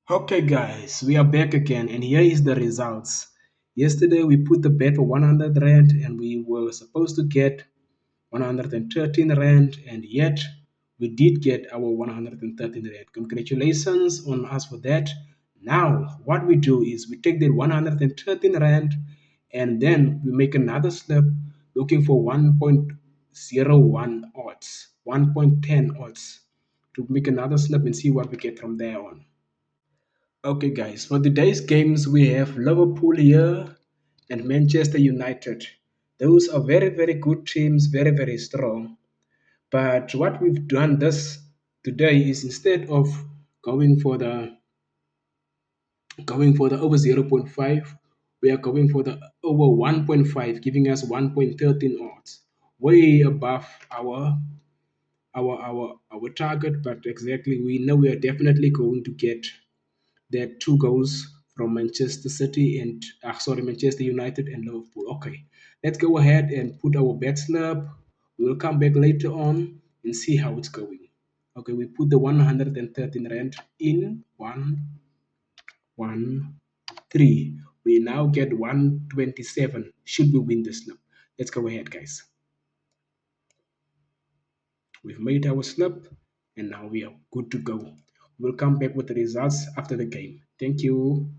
Okay, guys, we are back again, and here is the results. Yesterday, we put the bet for 100 Rand, and we were supposed to get 113 Rand, and yet we did get our 113 Rand. Congratulations on us for that. Now, what we do is we take the 113 Rand, and then we make another slip looking for 1.01 odds, 1.10 odds to make another slip and see what we get from there on. Okay, guys, for today's games, we have Liverpool here and Manchester United. Those are very, very good teams, very, very strong. But what we've done this today is instead of going for the over zero point 0.5, we are going for the over 1.5, giving us 1.13 odds, way above our target. But exactly, we know we are definitely going to get there are two goals from Manchester City and Manchester United and Liverpool. Okay, let's go ahead and put our bet slab. We'll come back later on and see how it's going. Okay, we put the 113 rand in 113. We now get 127. Should we win this slab? Let's go ahead, guys. We've made our slab and now we are good to go. We'll come back with the results after the game. Thank you.